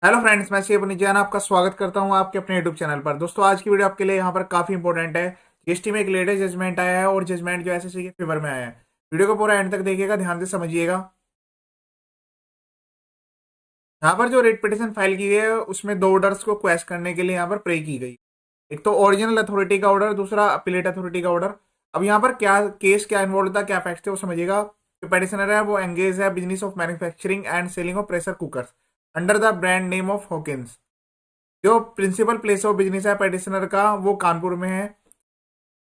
Hello friends, मैं शिव निजान आपका स्वागत करता हूं आपके अपने यूट्यूब चैनल पर। दोस्तों, आज की वीडियो आपके लिए यहां पर काफी इंपॉर्टेंट है। जीएसटी में एक लेटेस्ट जजमेंट आया है और जजमेंट जो एसएससी के फेवर में आया है। वीडियो को पूरा एंड तक देखिएगा, ध्यान से समझिएगा। यहाँ पर जो रेट पिटिशन फाइल की गई है उसमें दो ऑर्डर्स को क्वेश करने के लिए यहाँ पर प्रे की गई। एक तो ओरिजिनल अथॉरिटी का ऑर्डर, दूसरा अपीलेट अथॉरिटी का ऑर्डर। अब यहाँ पर क्या केस, क्या इन्वॉल्व था, क्या फैक्ट थे, वो समझिएगा। जो पेटिशनर है वो एंगेज है business of manufacturing and selling of pressure cookers under the brand name of Hawkins. जो प्रिंसिपल प्लेस ऑफ बिजनेस है पेटिशनर का वो कानपुर में है।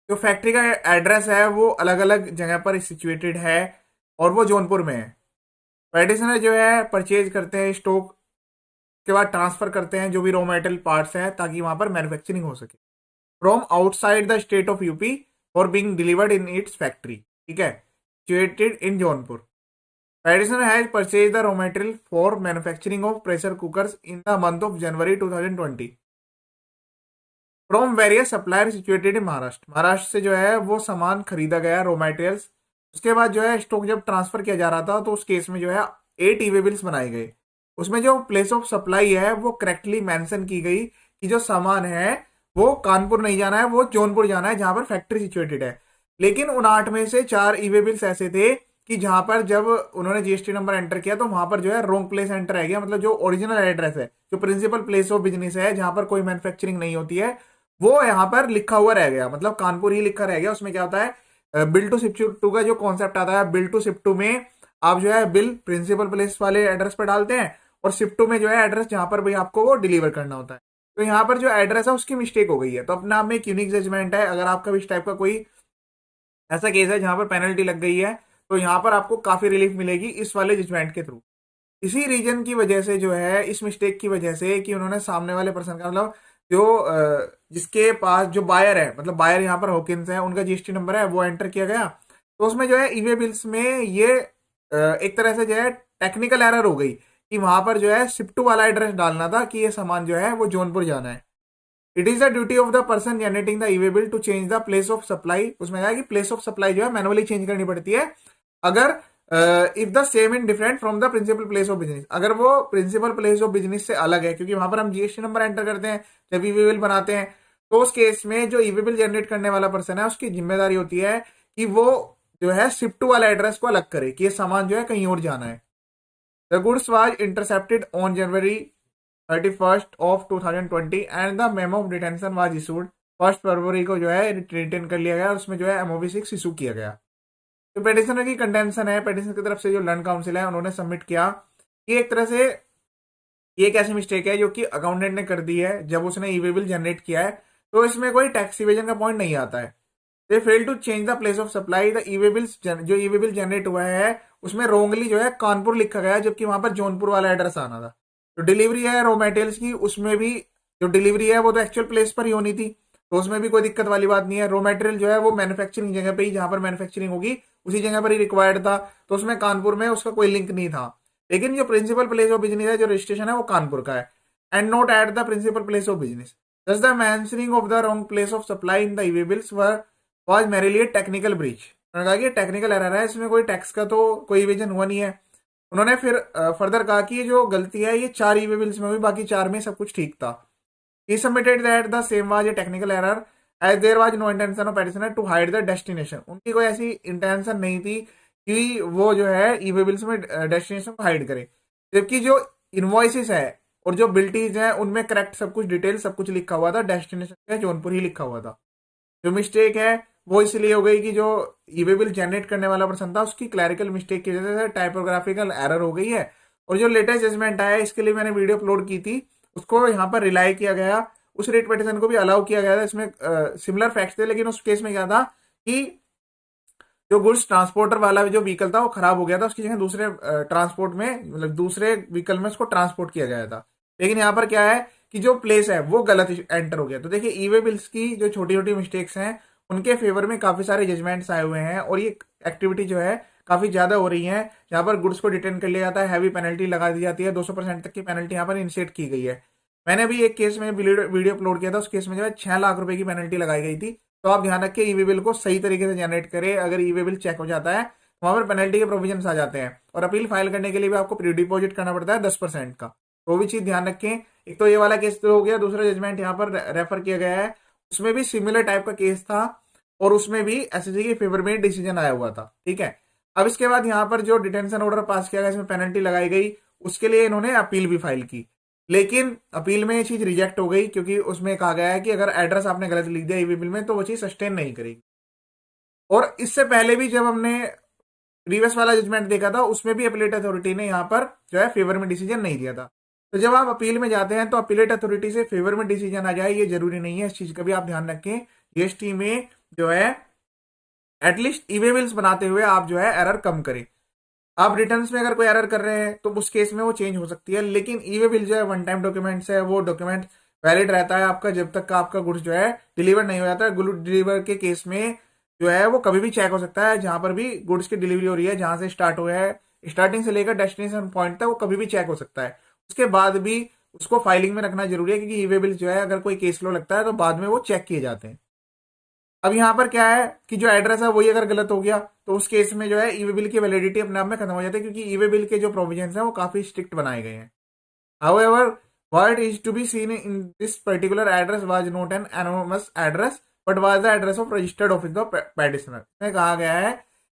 जो फैक्ट्री का एड्रेस है वो अलग अलग जगह पर सिचुएटेड है और वो जौनपुर में है। पेटिशनर जो है परचेज करते हैं स्टॉक के बाद ट्रांसफर करते हैं जो भी रॉ मेटेरियल पार्ट्स हैं ताकि वहां पर मैन्युफैक्चरिंग हो सके from outside the state of UP for being delivered in its factory. ठीक है, situated in Jaunpur. Petitioner has purchase the raw material for manufacturing of pressure cookers in the month of January 2020 from various supplier situated in Maharashtra. Maharashtra से जो है वो सामान खरीदा गया, raw materials. उसके बाद जो है स्टॉक जब ट्रांसफर किया जा रहा था तो उस केस में जो है 8 बिल्स बनाए गए। उसमें जो प्लेस ऑफ सप्लाई है वो करेक्टली मेंशन की गई कि जो सामान है वो कानपुर नहीं जाना है, वो जौनपुर जाना है जहां पर फैक्ट्री सिचुएटेड है। लेकिन उन 8 में से 4 बिल्स ऐसे थे कि जहां पर जब उन्होंने जीएसटी नंबर एंटर किया तो वहां पर जो है रॉन्ग प्लेस एंटर है गया। मतलब जो ओरिजिनल एड्रेस है, जो प्रिंसिपल प्लेस ऑफ बिजनेस है जहां पर कोई मैन्युफैक्चरिंग नहीं होती है, वो यहाँ पर लिखा हुआ रह गया। मतलब कानपुर ही लिखा रह गया। उसमें क्या होता है, बिल टू शिफ्ट टू का जो कॉन्सेप्ट आता है, बिल टू शिफ्ट टू में आप जो है बिल प्रिंसिपल प्लेस वाले एड्रेस पर डालते हैं और शिफ्ट टू में जो है एड्रेस जहां पर भी आपको वो डिलीवर करना होता है। तो यहाँ पर जो एड्रेस है उसकी मिस्टेक हो गई है, तो अपने आप में एक यूनिक जजमेंट है। अगर आपका भी इस टाइप का कोई ऐसा केस है जहां पर पेनल्टी लग गई है तो यहाँ पर आपको काफी रिलीफ मिलेगी इस वाले जजमेंट के थ्रू। इसी रीजन की वजह से जो है, इस मिस्टेक की वजह से कि उन्होंने सामने वाले पर्सन का मतलब जो जिसके पास जो बायर है, मतलब बायर यहाँ पर हॉकिंस है, उनका जीएसटी नंबर है वो एंटर किया गया। तो उसमें जो है ईवे बिल्स में ये एक तरह से जो है टेक्निकल एरर हो गई कि वहां पर जो है शिफ्टू वाला एड्रेस डालना था कि ये सामान जो है वो जौनपुर जाना है। It is the duty of the person generating the e way bill to change the place of supply. उसमें कहा कि प्लेस ऑफ सप्लाई जो है मैनुअली चेंज करनी पड़ती है अगर if the same in different from the principal place of business, अगर वो प्रिंसिपल प्लेस ऑफ बिजनेस से अलग है। क्योंकि वहां पर हम जीएसटी नंबर एंटर करते हैं जब ईवे बिल बनाते हैं, तो उस केस में जो ईवे बिल जनरेट करने वाला पर्सन है उसकी जिम्मेदारी होती है कि वो जो है शिफ्ट वाला एड्रेस को अलग करे कि ये सामान जो है कहीं और जाना है। The goods was intercepted on January 31st of 2020 and the memo of detention was issued 1 फरवरी को जो है रिटेन कर लिया गया। उसमें जो है एमओवी 6 इशू किया गया। तो पेटिशनर की कंटेंशन है, पेटिशनर की तरफ से जो लर्न काउंसिल है उन्होंने सबमिट किया कि एक तरह से ये एक ऐसी मिस्टेक है जो कि अकाउंटेंट ने कर दी है जब उसने ई वे बिल जनरेट किया है। तो इसमें कोई टैक्स इवेजन का पॉइंट नहीं आता है। They fail to change the place of supply. The E way bills, जो ई वे बिल जनरेट हुआ है उसमें रोंगली जो है कानपुर लिखा गया है जबकि वहां पर जौनपुर वाला एड्रेस आना था। तो डिलीवरी है रॉ मेटेरियल्स की, उसमें भी जो डिलीवरी है वो तो एक्चुअल प्लेस पर ही होनी थी, तो उसमें भी कोई दिक्कत वाली बात नहीं है। रॉ मेटेरियल जो है वो मैन्युफैक्चरिंग जगह पे ही, जहां पर मैन्युफैक्चरिंग होगी उसी जगह पर ही रिक्वायर्ड था, तो उसमें कानपुर में उसका कोई लिंक नहीं था। लेकिन जो प्रिंसिपल प्लेस ऑफ बिजनेस है, जो रजिस्ट्रेशन है वो कानपुर का है and not at the principal place of business. Thus the mentioning of the wrong place of supply in the e-way bills was merely a technical breach। उन्होंने कहा कि technical error है, इसमें कोई टैक्स का तो कोई इवेजन हुआ नहीं है। उन्होंने फिर फर्दर कहा कि ये जो गलती है ये 4 ई-वे बिल्स में हुई, बाकी 4 में सब कुछ ठीक था। He submitted that the same was a technical error as there was no intention of petitioner to hide the destination। उनकी कोई ऐसी इंटेंशन नहीं थी कि वो जो है ई-वे बिल्स में डेस्टिनेशन को हाइड करे, जबकि जो इनवॉइसेस है और जो बिल्टीज हैं उनमें करेक्ट सब कुछ डिटेल सब कुछ लिखा हुआ था, डेस्टिनेशन का जौनपुर ही लिखा हुआ था। जो मिस्टेक है वो इसलिए हो गई कि जो ईवे बिल जनरेट करने वाला पर्सन था उसकी क्लैरिकल मिस्टेक की वजह से टाइपोग्राफिकल एरर हो गई है। और जो लेटेस्ट जजमेंट आया इसके लिए मैंने वीडियो अपलोड की थी, उसको यहाँ पर रिलाई किया गया, उस रेट पिटिशन को भी अलाउ किया गया था। इसमें सिमिलर फैक्ट्स थे, लेकिन उस केस में क्या था कि जो गुड्स ट्रांसपोर्टर वाला जो व्हीकल था वो खराब हो गया था, उसकी जगह दूसरे ट्रांसपोर्ट में, मतलब दूसरे व्हीकल में उसको ट्रांसपोर्ट किया गया था। लेकिन यहाँ पर क्या है कि जो प्लेस है वो गलत एंटर हो गया। तो देखिए ईवे बिल्स की जो छोटी छोटी मिस्टेक्स हैं उनके फेवर में काफी सारे जजमेंट्स आए हुए हैं और ये एक्टिविटी जो है काफी ज्यादा हो रही है। यहाँ पर गुड्स को डिटेन कर लिया जाता है, हैवी पेनल्टी लगा दी जाती है, 200% तक की पेनल्टी यहाँ पर इनिशिएट की गई है। मैंने भी एक केस में वीडियो अपलोड किया था, उस केस में जो है 6 लाख रुपए की पेनल्टी लगाई गई थी। तो आप ध्यान रखिए ईवी बिल को सही तरीके से जनरेट करें। अगर ईवी बिल चेक हो जाता है तो वहां पर पेनल्टी के प्रोविजन आ जाते हैं और अपील फाइल करने के लिए भी आपको प्री डिपॉजिट करना पड़ता है 10% का। तो भी चीज ध्यान रखें। एक तो ये वाला केस तो हो गया, दूसरा जजमेंट यहाँ पर रेफर किया गया है, उसमें भी सिमिलर टाइप का केस था और उसमें भी एसएससी के फेवर में डिसीजन आया हुआ था। ठीक है, अब इसके बाद यहाँ पर जो डिटेंशन ऑर्डर पास किया गया, इसमें पेनल्टी लगाई गई, उसके लिए इन्होंने अपील भी फाइल की, लेकिन अपील में ये चीज रिजेक्ट हो गई, क्योंकि उसमें कहा गया है कि अगर एड्रेस आपने गलत लिख दिया ईवी बिल में तो वो चीज सस्टेन नहीं करेगी। और इससे पहले भी जब हमने प्रीवियस वाला जजमेंट देखा था, उसमें भी अपीलेट अथॉरिटी ने यहाँ पर जो है फेवर में डिसीजन नहीं दिया था। तो जब आप अपील में जाते हैं तो अपीलेट अथॉरिटी से फेवर में डिसीजन आ जाए ये जरूरी नहीं है, इस चीज का भी आप ध्यान रखें। जीएसटी में जो है एटलीस्ट ईवे बिल्स बनाते हुए आप जो है एरर कम करें। आप रिटर्न्स में अगर कोई एरर कर रहे हैं तो उस केस में वो चेंज हो सकती है, लेकिन ईवे बिल जो है वन टाइम डॉक्यूमेंट्स है, वो डॉक्यूमेंट वैलिड रहता है आपका जब तक का आपका गुड्स जो है डिलीवर नहीं हो जाता है। गुड डिलीवर के केस में जो है वो कभी भी चेक हो सकता है, जहां पर भी गुड्स की डिलीवरी हो रही है, जहां से स्टार्ट हुआ है, स्टार्टिंग से लेकर डेस्टिनेशन पॉइंट तक वो कभी भी चेक हो सकता है। उसके बाद भी उसको फाइलिंग में रखना जरूरी है, क्योंकि ईवे बिल जो है अगर कोई केस लो लगता है तो बाद में वो चेक किए जाते हैं। अब यहाँ पर क्या है कि जो एड्रेस है वही अगर गलत हो गया तो उस केस में जो है ईवे बिल की वैलिडिटी अपने आप में खत्म हो जाती है, क्योंकि ईवे बिल के जो प्रोविजंस हैं वो काफी स्ट्रिक्ट बनाए गए हैं। However, what is to be seen in this particular address was not an anonymous address, but was the address of registered office of petitioner। में कहा गया है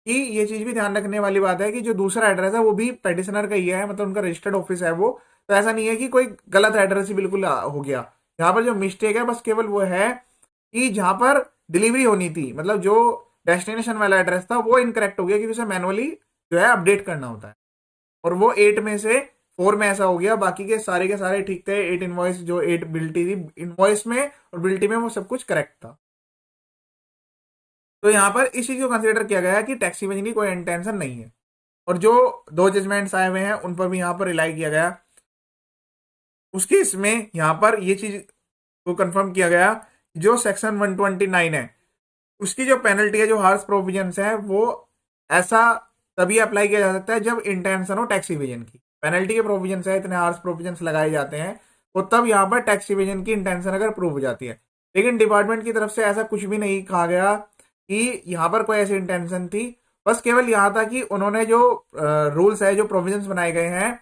कि ये चीज भी ध्यान रखने वाली बात है कि जो दूसरा एड्रेस है वो भी पेटिशनर का ही है, मतलब उनका रजिस्टर्ड ऑफिस है वो। तो ऐसा नहीं है कि कोई गलत एड्रेस ही बिल्कुल हो गया। यहाँ पर जो मिस्टेक है बस केवल वो है कि जहां पर डिलीवरी होनी थी, मतलब जो डेस्टिनेशन वाला एड्रेस था वो इनकरेक्ट हो गया, क्योंकि उसे मैनुअली जो है अपडेट करना होता है, और वो 8 में से 4 में ऐसा हो गया। बाकी के सारे ठीक थे। 8 इनवॉइस जो 8 बिल्टी थी इनवॉइस में और बिल्टी में, वो सब कुछ करेक्ट था। तो यहाँ पर इस चीज को कंसिडर किया गया है कि टैक्स इवेजन की कोई इंटेंशन नहीं है। और जो 2 जजमेंट्स आए हुए हैं उन पर भी यहाँ पर रिलाई किया गया। उस केस में यहाँ पर ये चीज को कंफर्म किया गया, जो सेक्शन 129 है उसकी जो पेनल्टी है, जो हार्स प्रोविजंस है, वो ऐसा तभी अप्लाई किया जा सकता है जब इंटेंशन हो टैक्स इवेजन की। पेनल्टी के प्रोविजंस है, इतने हार्स प्रोविजंस लगाए जाते हैं, तो तब यहाँ पर टैक्स इवेजन की इंटेंशन अगर प्रूव हो जाती है। लेकिन डिपार्टमेंट की तरफ से ऐसा कुछ भी नहीं कहा गया कि यहाँ पर कोई ऐसी इंटेंशन थी। बस केवल यहाँ था कि उन्होंने जो रूल्स है, जो प्रोविजंस बनाए गए हैं,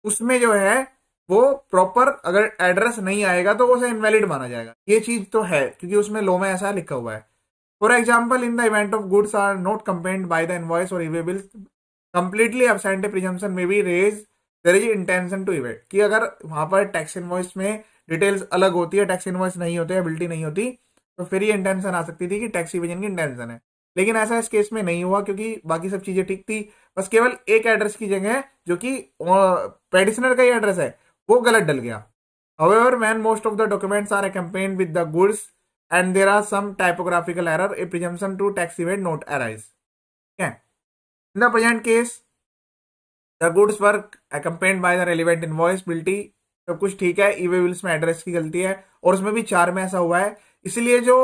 उसमें जो है वो प्रॉपर अगर एड्रेस नहीं आएगा तो उसे इनवैलिड माना जाएगा। ये चीज तो है, क्योंकि उसमें लॉ में ऐसा लिखा हुआ है। For example, in the event of goods are not accompanied by the invoice or e-way bills, completely absent a presumption may be raised there is intention to evade। कि अगर वहां पर टैक्स इनवॉइस में डिटेल्स अलग होती है, tax invoice नहीं होते, एबिलिटी नहीं होती, तो फिर ये इंटेंशन आ सकती थी कि टैक्स इवेजन की इंटेंशन है। लेकिन ऐसा इस केस में नहीं हुआ, क्योंकि बाकी सब चीजें ठीक थी। बस केवल एक एड्रेस की जगह जो कि पेडिशनर का ही एड्रेस है वो गलत डल गया। However, when most of the documents are accompanied with the goods and there are some typographical error, a presumption to tax evade not arise। Okay, in the present case the goods were accompanied by the relevant invoice बिल्टी, सब कुछ ठीक है। E-way bills में address की गलती है और उसमें भी 4 में ऐसा हुआ है, इसलिए जो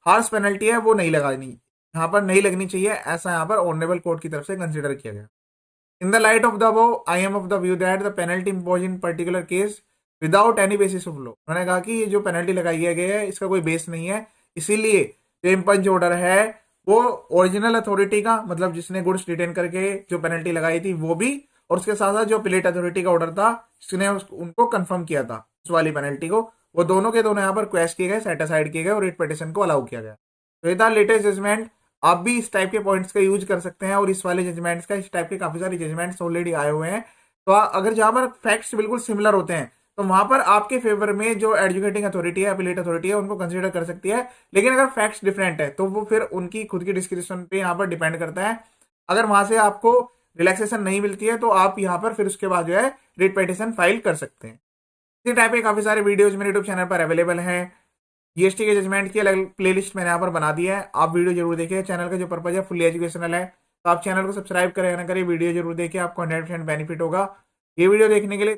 हार्स पेनल्टी है वो नहीं लगानी, यहाँ पर नहीं लगनी चाहिए, ऐसा यहाँ पर ऑनरेबल कोर्ट की तरफ से कंसिडर किया गया। In the light of the above, I am of the view that the penalty impose in particular case without any basis of law. उन्होंने कहा कि ये जो पेनल्टी लगाई गई है इसका कोई बेस नहीं है, इसीलिए जो इम्पंच ऑर्डर है वो ओरिजिनल अथॉरिटी का, मतलब जिसने गुड्स रिटेन करके जो पेनल्टी लगाई थी वो भी, और उसके साथ साथ जो अपीलेट अथॉरिटी का ऑर्डर था जिसने उनको कंफर्म किया था उस वाली पेनल्टी को, वो दोनों के दोनों यहाँ पर क्वेश्चन किए गए, सेट असाइड किए गए और रिट पिटीशन को अलाउ किया गया। तो ये था लेटेस्ट जजमेंट। आप भी इस टाइप के पॉइंट्स का यूज कर सकते हैं, और इस वाले जजमेंट्स का, इस टाइप के काफी सारे जजमेंट्स ऑलरेडी आए हुए हैं। तो अगर जहां पर फैक्ट्स बिल्कुल सिमिलर होते हैं तो वहां पर आपके फेवर में जो एजुकेटिंग अथॉरिटी है, अपीलेट अथॉरिटी है, उनको कंसीडर कर सकती है। लेकिन अगर फैक्ट्स डिफरेंट है तो वो फिर उनकी खुद की डिस्क्रिप्शन पे यहाँ पर डिपेंड करता है। अगर वहां से आपको रिलैक्सेशन नहीं मिलती है तो आप यहाँ पर फिर उसके बाद जो है रिट पिटीशन फाइल कर सकते हैं। इसी टाइप के काफी सारे वीडियोज मेरे यूट्यूब चैनल पर अवेलेबल हैं। जीएसटी के जजमेंट की अलग प्लेलिस्ट मैंने यहाँ पर बना दी है, आप वीडियो जरूर देखिए। चैनल का जो पर्पज है फुली एजुकेशनल है, तो आप चैनल को सब्सक्राइब करें ना करें, वीडियो जरूर देखिए, आपको 100% बेनिफिट होगा। ये वीडियो देखने के लिए